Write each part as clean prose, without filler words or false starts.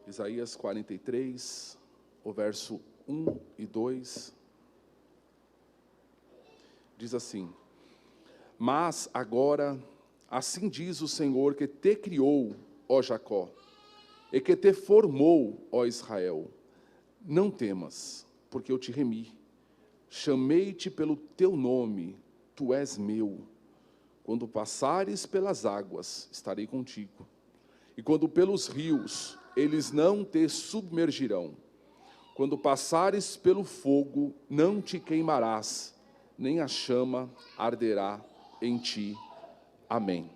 Isaías 43, o verso 1 e 2, diz assim: Mas agora, assim diz o Senhor que te criou, ó Jacó, e que te formou, ó Israel, não temas, porque eu te remi, chamei-te pelo teu nome, tu és meu. Quando passares pelas águas, estarei contigo, e quando pelos rios, eles não te submergirão. Quando passares pelo fogo, não te queimarás, nem a chama arderá em ti. Amém.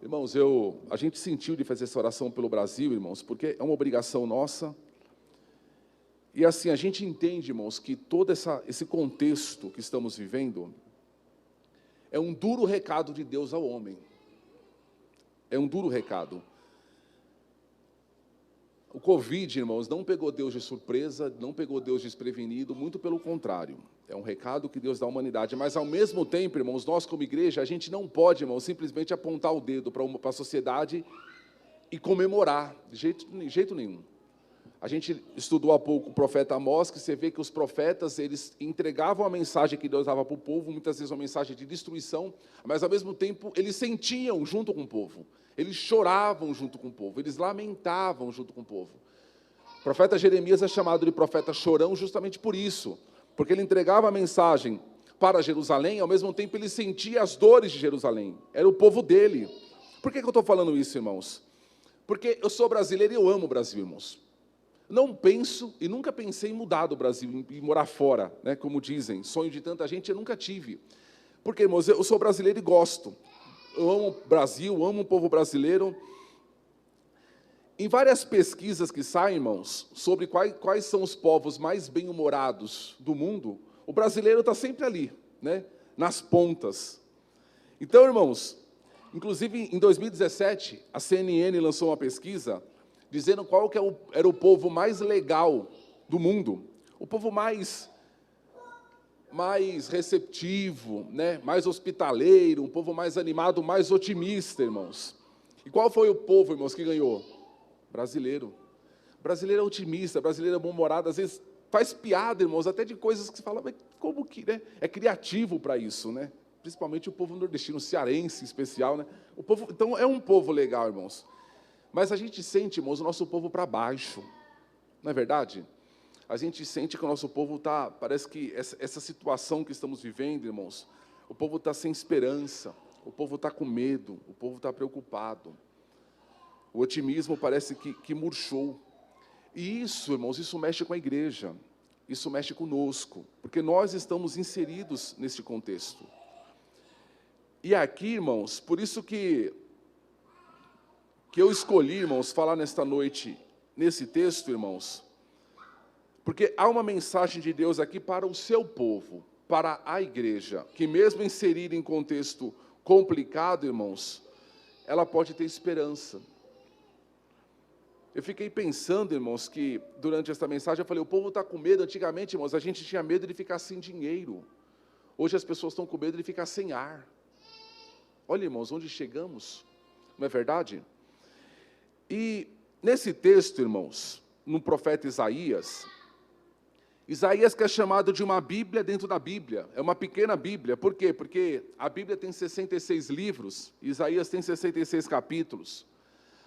Irmãos, a gente sentiu de fazer essa oração pelo Brasil, irmãos, porque é uma obrigação nossa. E assim, a gente entende, irmãos, que todo esse contexto que estamos vivendo é um duro recado de Deus ao homem. É um duro recado. O Covid, irmãos, não pegou Deus de surpresa, não pegou Deus desprevenido, muito pelo contrário. É um recado que Deus dá à humanidade. Mas, ao mesmo tempo, irmãos, nós como igreja, a gente não pode, irmãos, simplesmente apontar o dedo para a sociedade e comemorar, de jeito nenhum. A gente estudou há pouco o profeta Amós, que você vê que os profetas, eles entregavam a mensagem que Deus dava para o povo, muitas vezes uma mensagem de destruição, mas, ao mesmo tempo, eles sentiam junto com o povo. Eles choravam junto com o povo, eles lamentavam junto com o povo. O profeta Jeremias é chamado de profeta chorão justamente por isso, porque ele entregava a mensagem para Jerusalém, ao mesmo tempo ele sentia as dores de Jerusalém, era o povo dele. Por que eu estou falando isso, irmãos? Porque eu sou brasileiro e eu amo o Brasil, irmãos. Não penso e nunca pensei em mudar do Brasil, em morar fora, né, como dizem, sonho de tanta gente eu nunca tive. Porque, irmãos, eu sou brasileiro e gosto. Eu amo o Brasil, amo o povo brasileiro. Em várias pesquisas que saem, irmãos, sobre quais são os povos mais bem-humorados do mundo, o brasileiro está sempre ali, né, nas pontas. Então, irmãos, inclusive em 2017, a CNN lançou uma pesquisa dizendo qual que era o povo mais legal do mundo, o povo mais receptivo, né? Mais hospitaleiro, um povo mais animado, mais otimista, irmãos. E qual foi o povo, irmãos, que ganhou? Brasileiro. Brasileiro é otimista, brasileiro é bom-humorado, às vezes faz piada, irmãos, até de coisas que se fala, mas como que, né? É criativo para isso, né? Principalmente o povo nordestino, cearense em especial, né? O povo, então é um povo legal, irmãos. Mas a gente sente, irmãos, o nosso povo para baixo, não é verdade? A gente sente que o nosso povo está, parece que essa situação que estamos vivendo, irmãos, o povo está sem esperança, o povo está com medo, o povo está preocupado. O otimismo parece que murchou. E isso, irmãos, isso mexe com a igreja, isso mexe conosco, porque nós estamos inseridos nesse contexto. E aqui, irmãos, por isso que eu escolhi, irmãos, falar nesta noite, nesse texto, irmãos, porque há uma mensagem de Deus aqui para o seu povo, para a igreja, que mesmo inserida em contexto complicado, irmãos, ela pode ter esperança. Eu fiquei pensando, irmãos, que durante esta mensagem eu falei, o povo está com medo. Antigamente, irmãos, a gente tinha medo de ficar sem dinheiro. Hoje as pessoas estão com medo de ficar sem ar. Olha, irmãos, onde chegamos, não é verdade? E nesse texto, irmãos, no profeta Isaías que é chamado de uma Bíblia dentro da Bíblia, é uma pequena Bíblia. Por quê? Porque a Bíblia tem 66 livros, Isaías tem 66 capítulos.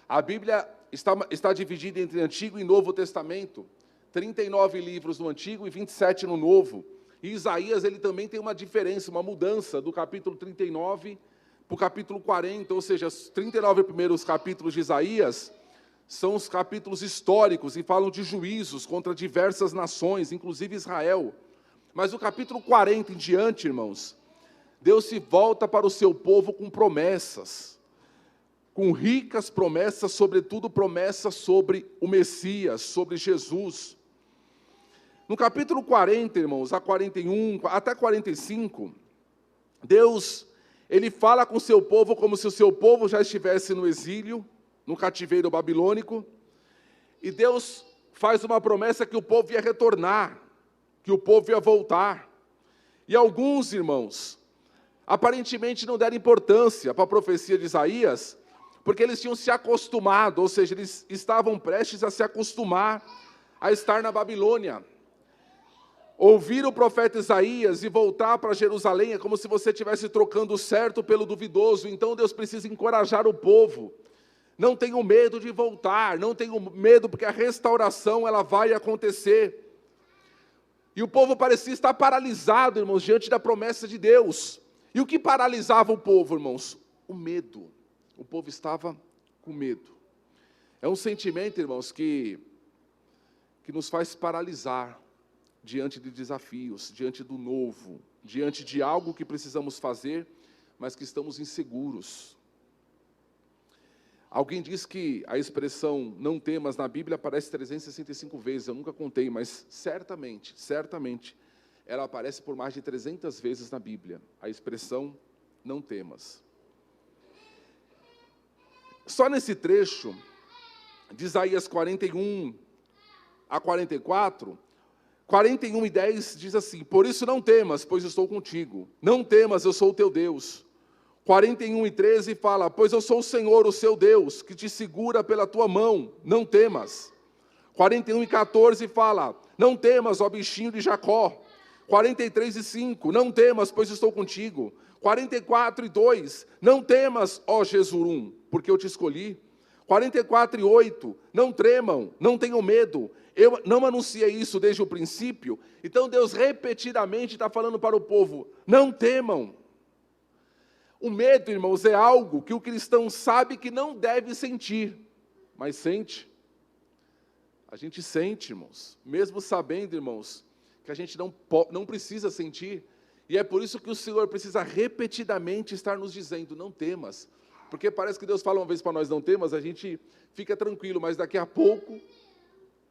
A Bíblia está dividida entre Antigo e Novo Testamento, 39 livros no Antigo e 27 no Novo. E Isaías, ele também tem uma diferença, uma mudança do capítulo 39 para o capítulo 40, ou seja, os 39 primeiros capítulos de Isaías são os capítulos históricos e falam de juízos contra diversas nações, inclusive Israel. Mas o capítulo 40 em diante, irmãos, Deus se volta para o seu povo com promessas, com ricas promessas, sobretudo promessas sobre o Messias, sobre Jesus. No capítulo 40, irmãos, a 41, até 45, Deus, ele fala com o seu povo como se o seu povo já estivesse no exílio, no cativeiro babilônico, e Deus faz uma promessa que o povo ia retornar, que o povo ia voltar. E alguns, irmãos, aparentemente não deram importância para a profecia de Isaías, porque eles tinham se acostumado, ou seja, eles estavam prestes a se acostumar a estar na Babilônia. Ouvir o profeta Isaías e voltar para Jerusalém é como se você estivesse trocando o certo pelo duvidoso. Então Deus precisa encorajar o povo. Não tenham medo de voltar, não tenham medo, porque a restauração ela vai acontecer. E o povo parecia estar paralisado, irmãos, diante da promessa de Deus. E o que paralisava o povo, irmãos? O medo. O povo estava com medo. É um sentimento, irmãos, que nos faz paralisar diante de desafios, diante do novo, diante de algo que precisamos fazer, mas que estamos inseguros. Alguém diz que a expressão não temas na Bíblia aparece 365 vezes, eu nunca contei, mas certamente, ela aparece por mais de 300 vezes na Bíblia, a expressão não temas. Só nesse trecho, de Isaías 41 a 44, 41:10 diz assim: por isso não temas, pois estou contigo. Não temas, eu sou o teu Deus. 41:13 fala: pois eu sou o Senhor, o seu Deus, que te segura pela tua mão. Não temas. 41:14 fala: não temas, ó bichinho de Jacó. 43:5: não temas, pois estou contigo. 44:2: não temas, ó Jesurum, porque eu te escolhi. 44:8: não tremam, não tenham medo. Eu não anunciei isso desde o princípio. Então Deus repetidamente está falando para o povo: não temam. O medo, irmãos, é algo que o cristão sabe que não deve sentir, mas sente. A gente sente, irmãos, mesmo sabendo, irmãos, que a gente não precisa sentir. E é por isso que o Senhor precisa repetidamente estar nos dizendo: não temas. Porque parece que Deus fala uma vez para nós não temas, a gente fica tranquilo, mas daqui a pouco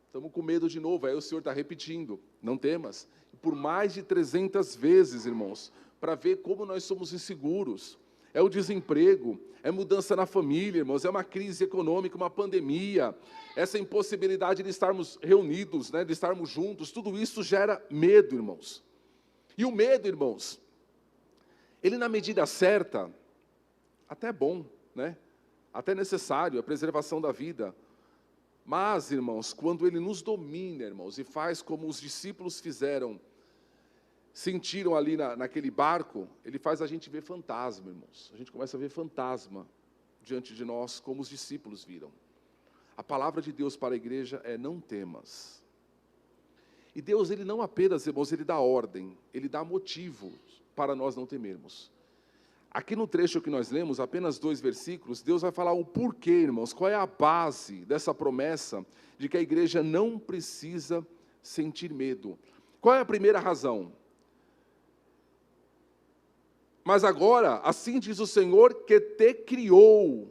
estamos com medo de novo. Aí o Senhor está repetindo: não temas. Por mais de 300 vezes, irmãos, para ver como nós somos inseguros. É o desemprego, é mudança na família, irmãos, é uma crise econômica, uma pandemia, essa impossibilidade de estarmos reunidos, né, de estarmos juntos, tudo isso gera medo, irmãos. E o medo, irmãos, ele na medida certa, até é bom, né? Até necessário, a preservação da vida. Mas, irmãos, quando ele nos domina, irmãos, e faz como os discípulos fizeram, sentiram ali naquele barco, ele faz a gente ver fantasma, irmãos. A gente começa a ver fantasma diante de nós, como os discípulos viram. A palavra de Deus para a igreja é: não temas. E Deus, ele não apenas, irmãos, ele dá ordem, ele dá motivos para nós não temermos. Aqui no trecho que nós lemos, apenas 2 versículos, Deus vai falar o porquê, irmãos, qual é a base dessa promessa de que a igreja não precisa sentir medo. Qual é a primeira razão? Mas agora, assim diz o Senhor, que te criou,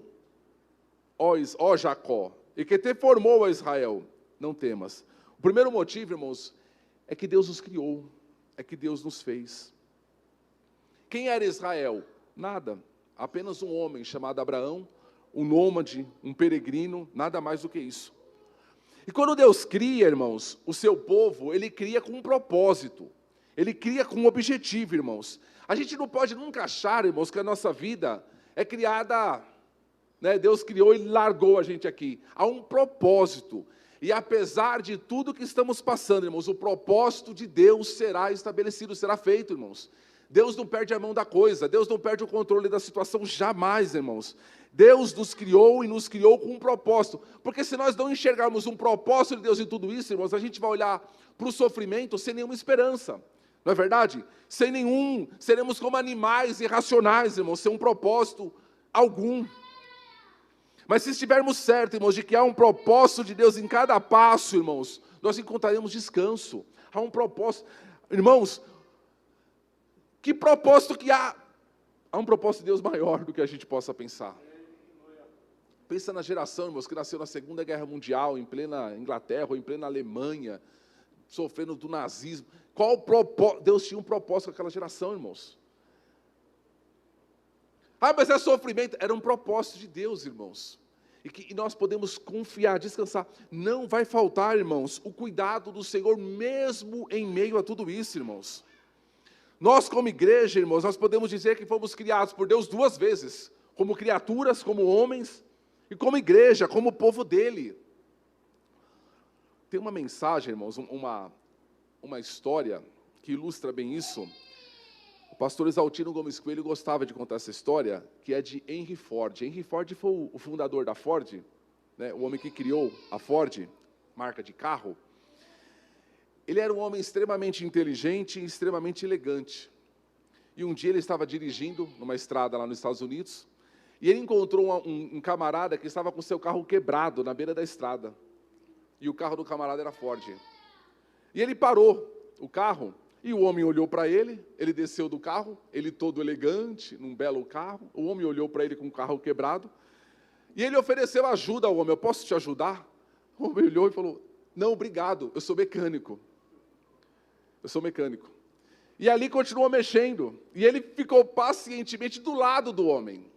ó Jacó, e que te formou, ó Israel, não temas. O primeiro motivo, irmãos, é que Deus nos criou, é que Deus nos fez. Quem era Israel? Nada, apenas um homem chamado Abraão, um nômade, um peregrino, nada mais do que isso. E quando Deus cria, irmãos, o seu povo, ele cria com um propósito, ele cria com um objetivo, irmãos. A gente não pode nunca achar, irmãos, que a nossa vida é criada, né? Deus criou e largou a gente aqui. Há um propósito. E apesar de tudo que estamos passando, irmãos, o propósito de Deus será estabelecido, será feito, irmãos. Deus não perde a mão da coisa, Deus não perde o controle da situação jamais, irmãos. Deus nos criou e nos criou com um propósito. Porque se nós não enxergarmos um propósito de Deus em tudo isso, irmãos, a gente vai olhar para o sofrimento sem nenhuma esperança. Não é verdade? Sem nenhum, seremos como animais irracionais, irmãos, sem um propósito algum. Mas se estivermos certos, irmãos, de que há um propósito de Deus em cada passo, irmãos, nós encontraremos descanso. Há um propósito. Irmãos, que propósito que há? Há um propósito de Deus maior do que a gente possa pensar. Pensa na geração, irmãos, que nasceu na Segunda Guerra Mundial, em plena Inglaterra, ou em plena Alemanha, sofrendo do nazismo. Qual o propósito? Deus tinha um propósito com aquela geração, irmãos. Ah, mas é sofrimento. Era um propósito de Deus, irmãos. E nós podemos confiar, descansar. Não vai faltar, irmãos, o cuidado do Senhor, mesmo em meio a tudo isso, irmãos. Nós, como igreja, irmãos, nós podemos dizer que fomos criados por Deus 2 vezes. Como criaturas, como homens, e como igreja, como povo dele. Tem uma mensagem, irmãos, uma história que ilustra bem isso. O pastor Exaltino Gomes Coelho gostava de contar essa história, que é de Henry Ford. Henry Ford foi o fundador da Ford, né, o homem que criou a Ford, marca de carro. Ele era um homem extremamente inteligente e extremamente elegante. E um dia ele estava dirigindo numa estrada lá nos Estados Unidos, e ele encontrou um camarada que estava com seu carro quebrado na beira da estrada. E o carro do camarada era Ford. E ele parou o carro, e o homem olhou para ele, ele desceu do carro, ele todo elegante, num belo carro. O homem olhou para ele com o carro quebrado, e ele ofereceu ajuda ao homem. Eu posso te ajudar? O homem olhou e falou, não, obrigado, eu sou mecânico. Eu sou mecânico. E ali continuou mexendo. E ele ficou pacientemente do lado do homem.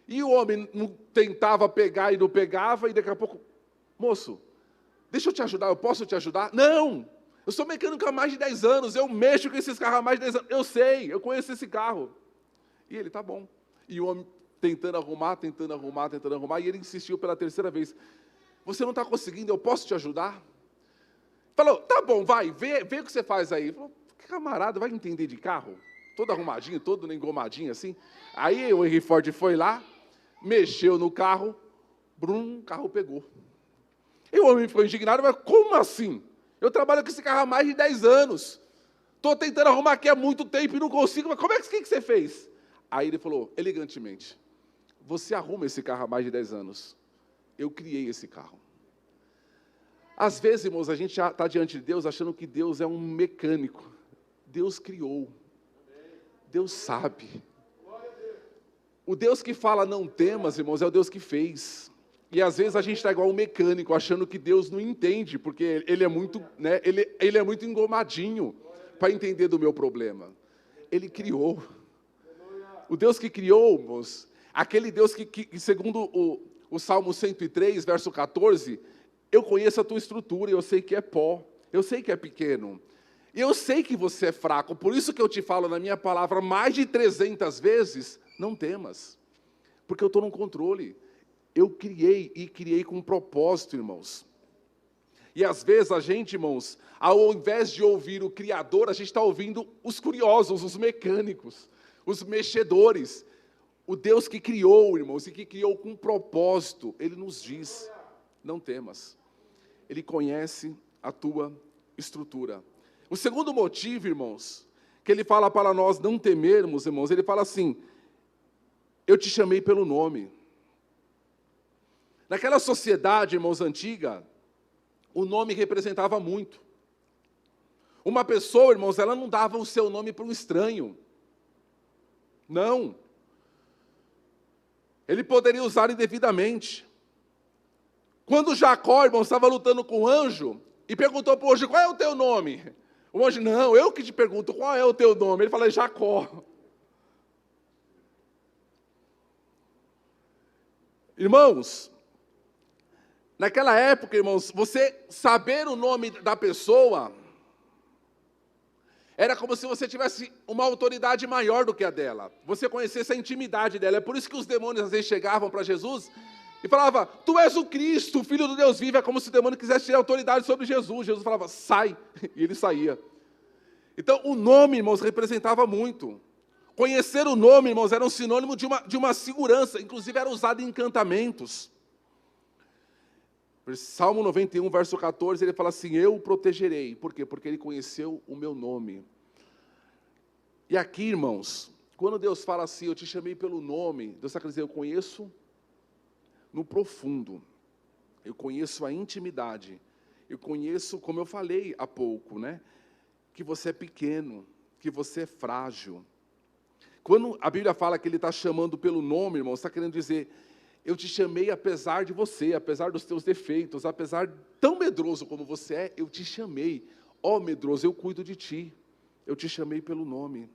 E o homem não tentava pegar e não pegava, e daqui a pouco, moço, deixa eu te ajudar, eu posso te ajudar? Não! Eu sou mecânico há mais de 10 anos, eu mexo com esses carros há mais de 10 anos. Eu sei, eu conheço esse carro. E ele, tá bom. E o homem tentando arrumar, e ele insistiu pela terceira vez. Você não está conseguindo, eu posso te ajudar? Falou, tá bom, vai, vê o que você faz aí. Falou, que camarada, vai entender de carro? Todo arrumadinho, todo engomadinho assim. Aí o Henry Ford foi lá, mexeu no carro, brum, o carro pegou. E o homem ficou indignado, mas como assim? Eu trabalho com esse carro há mais de 10 anos. Estou tentando arrumar aqui há muito tempo e não consigo, mas como é que você fez? Aí ele falou, elegantemente, você arruma esse carro há mais de 10 anos. Eu criei esse carro. Às vezes, irmãos, a gente já está diante de Deus achando que Deus é um mecânico. Deus criou. Deus sabe. O Deus que fala não temas, irmãos, é o Deus que fez. E às vezes a gente está igual um mecânico, achando que Deus não entende, porque ele é muito, né, ele é muito engomadinho para entender do meu problema. Ele criou. O Deus que criou, irmãos, aquele Deus que segundo o Salmo 103, verso 14, eu conheço a tua estrutura, eu sei que é pó, eu sei que é pequeno, eu sei que você é fraco, por isso que eu te falo na minha palavra mais de 300 vezes, não temas, porque eu estou no controle. Eu criei e criei com um propósito, irmãos. E às vezes a gente, irmãos, ao invés de ouvir o Criador, a gente está ouvindo os curiosos, os mecânicos, os mexedores. O Deus que criou, irmãos, e que criou com um propósito, Ele nos diz, não temas. Ele conhece a tua estrutura. O segundo motivo, irmãos, que Ele fala para nós não temermos, irmãos, Ele fala assim, eu te chamei pelo nome. Naquela sociedade, irmãos, antiga, o nome representava muito. Uma pessoa, irmãos, ela não dava o seu nome para um estranho. Não. Ele poderia usar indevidamente. Quando Jacó, irmão, estava lutando com o anjo, e perguntou para o anjo, qual é o teu nome? O anjo, não, eu que te pergunto, qual é o teu nome? Ele fala, Jacó. Irmãos, naquela época, irmãos, você saber o nome da pessoa, era como se você tivesse uma autoridade maior do que a dela. Você conhecesse a intimidade dela. É por isso que os demônios às vezes chegavam para Jesus e falavam, tu és o Cristo, o Filho do Deus vivo. É como se o demônio quisesse ter autoridade sobre Jesus. Jesus falava, sai, e ele saía. Então, o nome, irmãos, representava muito. Conhecer o nome, irmãos, era um sinônimo de uma segurança. Inclusive, era usado em encantamentos. Salmo 91, verso 14, ele fala assim, eu o protegerei. Por quê? Porque ele conheceu o meu nome. E aqui, irmãos, quando Deus fala assim, eu te chamei pelo nome, Deus está querendo dizer, eu conheço no profundo, eu conheço a intimidade, eu conheço, como eu falei há pouco, né? Que você é pequeno, que você é frágil. Quando a Bíblia fala que Ele está chamando pelo nome, irmãos, está querendo dizer, eu te chamei apesar de você, apesar dos teus defeitos, apesar tão medroso como você é, eu te chamei. Ó medroso, eu cuido de ti. Eu te chamei pelo nome.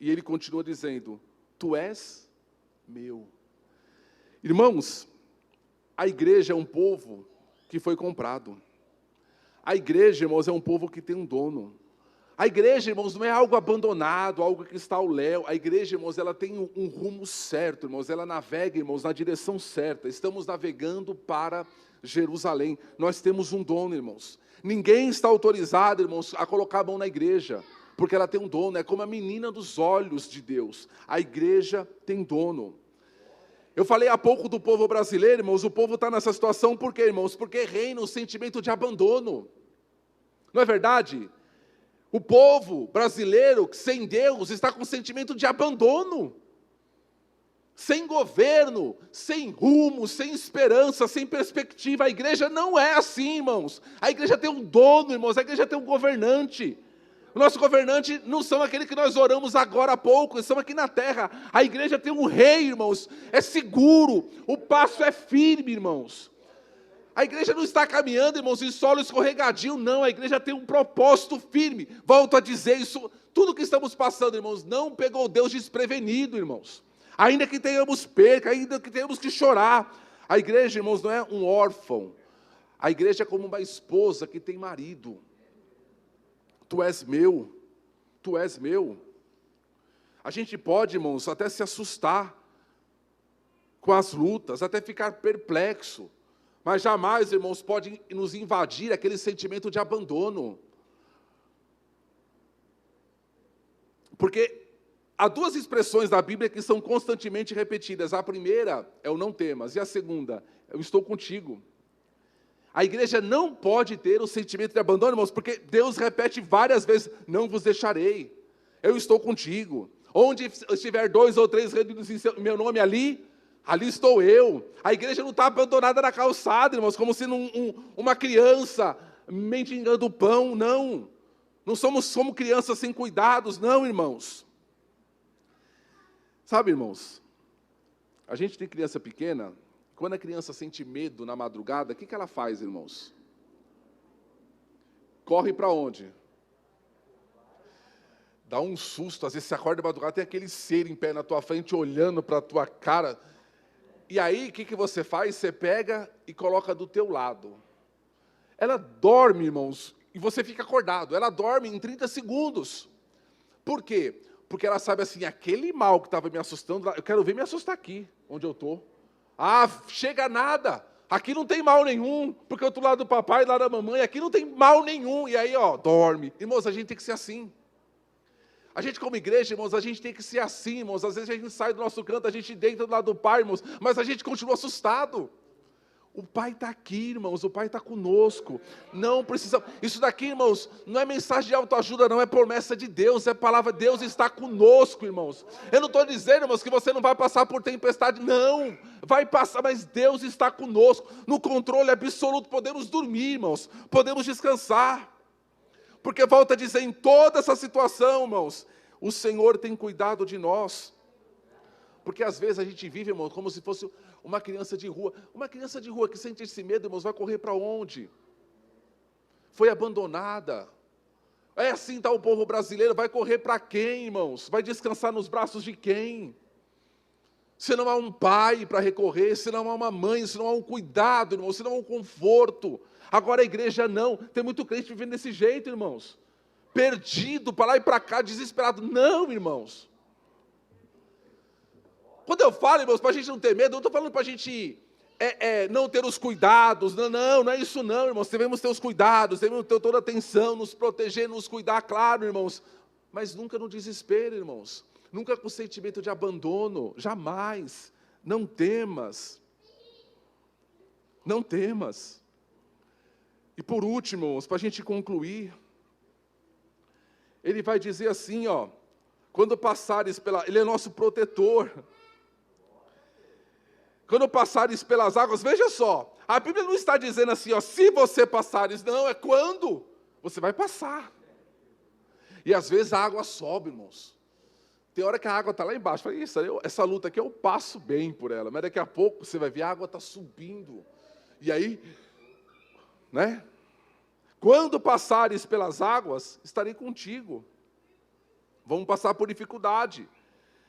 E Ele continua dizendo, tu és meu. Irmãos, a igreja é um povo que foi comprado. A igreja, irmãos, é um povo que tem um dono. A igreja, irmãos, não é algo abandonado, algo que está ao léu. A igreja, irmãos, ela tem um rumo certo, irmãos. Ela navega, irmãos, na direção certa. Estamos navegando para Jerusalém. Nós temos um dono, irmãos. Ninguém está autorizado, irmãos, a colocar a mão na igreja, porque ela tem um dono. É como a menina dos olhos de Deus. A igreja tem dono. Eu falei há pouco do povo brasileiro, irmãos. O povo está nessa situação por quê, irmãos? Porque reina o sentimento de abandono. Não é verdade? O povo brasileiro, sem Deus, está com sentimento de abandono. Sem governo, sem rumo, sem esperança, sem perspectiva. A igreja não é assim, irmãos. A igreja tem um dono, irmãos. A igreja tem um governante. O nosso governante não são aqueles que nós oramos agora há pouco, eles são aqui na terra. A igreja tem um rei, irmãos. É seguro, o passo é firme, irmãos. A igreja não está caminhando, irmãos, em solo escorregadio, não. A igreja tem um propósito firme. Volto a dizer isso, tudo que estamos passando, irmãos, não pegou Deus desprevenido, irmãos. Ainda que tenhamos perca, ainda que tenhamos que chorar. A igreja, irmãos, não é um órfão. A igreja é como uma esposa que tem marido. Tu és meu, tu és meu. A gente pode, irmãos, até se assustar com as lutas, até ficar perplexo. Mas jamais, irmãos, pode nos invadir aquele sentimento de abandono. Porque há duas expressões da Bíblia que são constantemente repetidas. A primeira é o não temas, e a segunda, eu estou contigo. A igreja não pode ter o sentimento de abandono, irmãos, porque Deus repete várias vezes, não vos deixarei, eu estou contigo. Onde estiver 2 ou 3 reunidos em meu nome ali estou eu. A igreja não está abandonada na calçada, irmãos, como se uma criança mendigando pão, não. Não somos como crianças sem cuidados, não, irmãos. Sabe, irmãos, a gente tem criança pequena, quando a criança sente medo na madrugada, o que ela faz, irmãos? Corre para onde? Dá um susto, às vezes você acorda de madrugada, tem aquele ser em pé na tua frente, olhando para a tua cara. E aí, o que você faz? Você pega e coloca do teu lado. Ela dorme, irmãos, e você fica acordado. Ela dorme em 30 segundos. Por quê? Porque ela sabe assim, aquele mal que estava me assustando, eu quero ver me assustar aqui, onde eu estou. Ah, chega nada. Aqui não tem mal nenhum, porque eu estou lá do papai, lá da mamãe, aqui não tem mal nenhum. E aí, dorme. Irmãos, a gente tem que ser assim. A gente como igreja, irmãos, a gente tem que ser assim, irmãos. Às vezes a gente sai do nosso canto, a gente deita do lado do Pai, irmãos, mas a gente continua assustado. O Pai está aqui, irmãos, o Pai está conosco. Não precisamos. Isso daqui, irmãos, não é mensagem de autoajuda, não, é promessa de Deus, é palavra de Deus está conosco, irmãos. Eu não estou dizendo, irmãos, que você não vai passar por tempestade, não. Vai passar, mas Deus está conosco, no controle absoluto. Podemos dormir, irmãos, podemos descansar. Porque volta a dizer, em toda essa situação, irmãos, o Senhor tem cuidado de nós. Porque às vezes a gente vive, irmãos, como se fosse uma criança de rua. Uma criança de rua que sente esse medo, irmãos, vai correr para onde? Foi abandonada. É assim está o povo brasileiro, vai correr para quem, irmãos? Vai descansar nos braços de quem? Se não há um pai para recorrer, se não há uma mãe, se não há um cuidado, irmãos, se não há um conforto. Agora a igreja não, tem muito crente vivendo desse jeito, irmãos. Perdido, para lá e para cá, desesperado. Não, irmãos. Quando eu falo, irmãos, para a gente não ter medo, eu não estou falando para a gente não ter os cuidados. Não é isso não, irmãos. Devemos ter os cuidados, devemos ter toda a atenção, nos proteger, nos cuidar, claro, irmãos. Mas nunca no desespero, irmãos. Nunca com sentimento de abandono, jamais. Não temas. Não temas. E por último, irmãos, para a gente concluir, ele vai dizer assim, quando passares ele é nosso protetor. Quando passares pelas águas, veja só, a Bíblia não está dizendo assim, se você passares, não, é quando você vai passar. E às vezes a água sobe, irmãos. Tem hora que a água está lá embaixo. Fala, essa luta aqui eu passo bem por ela. Mas daqui a pouco você vai ver a água está subindo. E aí, né? Quando passares pelas águas, estarei contigo. Vamos passar por dificuldade.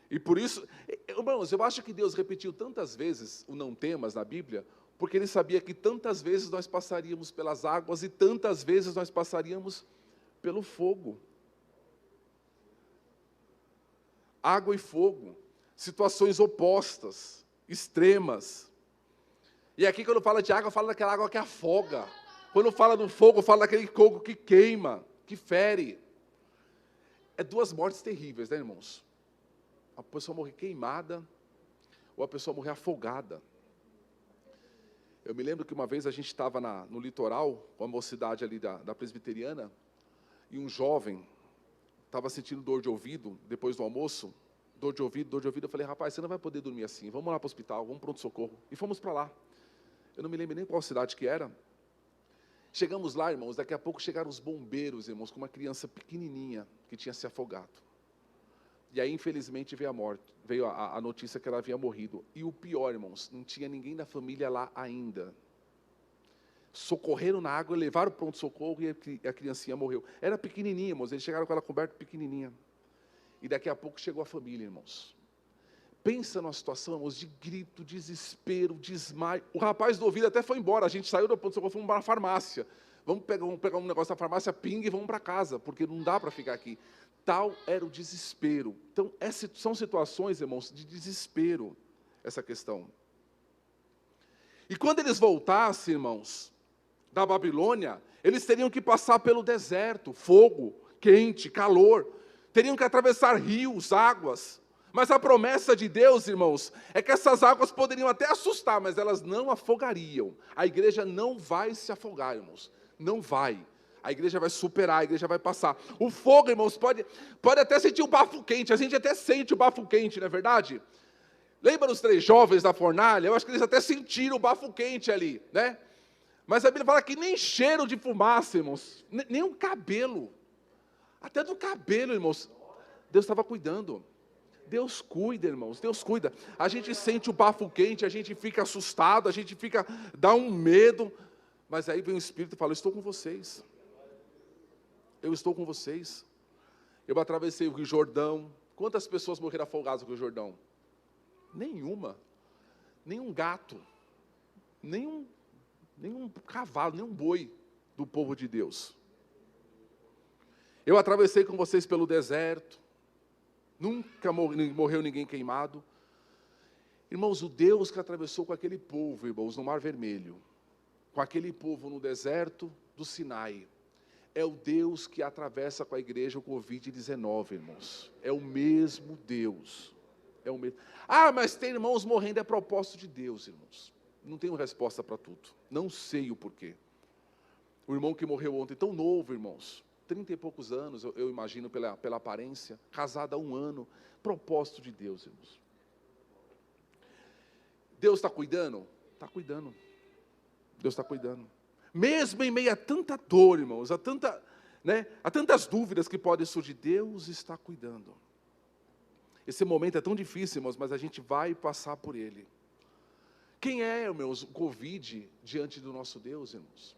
E por isso, irmãos, eu acho que Deus repetiu tantas vezes o não temas na Bíblia, porque Ele sabia que tantas vezes nós passaríamos pelas águas e tantas vezes nós passaríamos pelo fogo. Água e fogo, situações opostas, extremas. E aqui quando fala de água, fala daquela água que afoga. Quando fala do fogo, fala daquele fogo que queima, que fere. É duas mortes terríveis, né, irmãos? A pessoa morrer queimada, ou a pessoa morrer afogada. Eu me lembro que uma vez a gente estava no litoral, com a mocidade ali da presbiteriana, e um jovem estava sentindo dor de ouvido, depois do almoço, dor de ouvido, eu falei, rapaz, você não vai poder dormir assim, vamos lá para o hospital, vamos para o pronto-socorro. E fomos para lá. Eu não me lembro nem qual cidade que era. Chegamos lá, irmãos, daqui a pouco chegaram os bombeiros, irmãos, com uma criança pequenininha, que tinha se afogado. E aí, infelizmente, veio a notícia que ela havia morrido. E o pior, irmãos, não tinha ninguém da família lá ainda. Socorreram na água, levaram para o pronto-socorro e a criancinha morreu. Era pequenininha, irmãos, eles chegaram com ela coberta pequenininha. E daqui a pouco chegou a família, irmãos. Pensa numa situação, irmãos, de grito, desespero, desmaio. O rapaz do ouvido até foi embora, a gente saiu do pronto-socorro, fomos para a farmácia. Vamos pegar um negócio da farmácia, pinga e vamos para casa, porque não dá para ficar aqui. Tal era o desespero. Então, são situações, irmãos, de desespero, essa questão. E quando eles voltassem, irmãos, da Babilônia, eles teriam que passar pelo deserto, fogo, quente, calor, teriam que atravessar rios, águas, mas a promessa de Deus, irmãos, é que essas águas poderiam até assustar, mas elas não afogariam. A igreja não vai se afogar, irmãos, não vai. A igreja vai superar, a igreja vai passar. O fogo, irmãos, pode até sentir o bafo quente, a gente até sente o bafo quente, não é verdade? Lembra dos 3 jovens da fornalha? Eu acho que eles até sentiram o bafo quente ali, né? Mas a Bíblia fala que nem cheiro de fumaça, irmãos, nem um cabelo, até do cabelo, irmãos, Deus estava cuidando. Deus cuida, irmãos, Deus cuida. A gente sente o bafo quente, a gente fica assustado, dá um medo, mas aí vem o Espírito e fala, eu estou com vocês. Eu estou com vocês. Eu atravessei o Rio Jordão. Quantas pessoas morreram afogadas no Rio Jordão? Nenhuma. Nenhum gato. Nenhum cavalo, nenhum boi do povo de Deus. Eu atravessei com vocês pelo deserto. Nunca morreu ninguém queimado. Irmãos, o Deus que atravessou com aquele povo, irmãos, no Mar Vermelho, com aquele povo no deserto do Sinai, é o Deus que atravessa com a igreja o Covid-19, irmãos. É o mesmo Deus. É o mesmo. Ah, mas tem irmãos morrendo, é propósito de Deus, irmãos. Não tenho resposta para tudo. Não sei o porquê. O irmão que morreu ontem, tão novo, irmãos. 30 e poucos anos, eu imagino pela aparência. Casado há 1 ano. Propósito de Deus, irmãos. Deus está cuidando? Está cuidando. Deus está cuidando. Mesmo em meio a tanta dor, irmãos, a tantas dúvidas que podem surgir, Deus está cuidando. Esse momento é tão difícil, irmãos, mas a gente vai passar por ele. Quem é, irmãos, o Covid diante do nosso Deus, irmãos?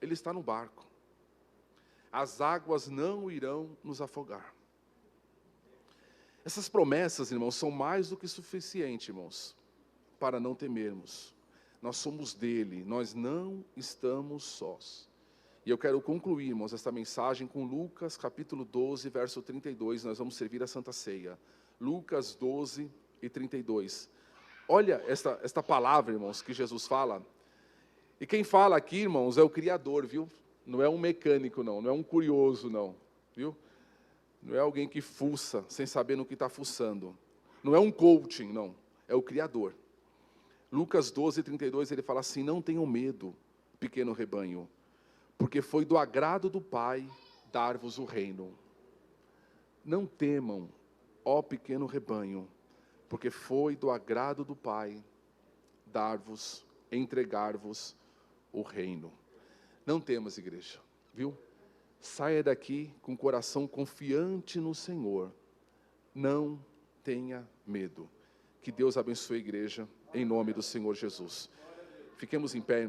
Ele está no barco. As águas não irão nos afogar. Essas promessas, irmãos, são mais do que suficientes, irmãos, para não temermos. Nós somos dele, nós não estamos sós. E eu quero concluir, irmãos, esta mensagem com Lucas capítulo 12, verso 32, nós vamos servir a Santa Ceia. Lucas 12 e 32. Olha esta palavra, irmãos, que Jesus fala. E quem fala aqui, irmãos, é o Criador, viu? Não é um mecânico, não é um curioso, não, viu? Não é alguém que fuça, sem saber no que está fuçando. Não é um coaching, não, é o Criador. Lucas 12, 32, ele fala assim, não tenham medo, pequeno rebanho, porque foi do agrado do Pai dar-vos o reino. Não temam, ó pequeno rebanho, porque foi do agrado do Pai entregar-vos o reino. Não temas, igreja, viu? Saia daqui com o coração confiante no Senhor. Não tenha medo. Que Deus abençoe a igreja, em nome do Senhor Jesus. Fiquemos em pé.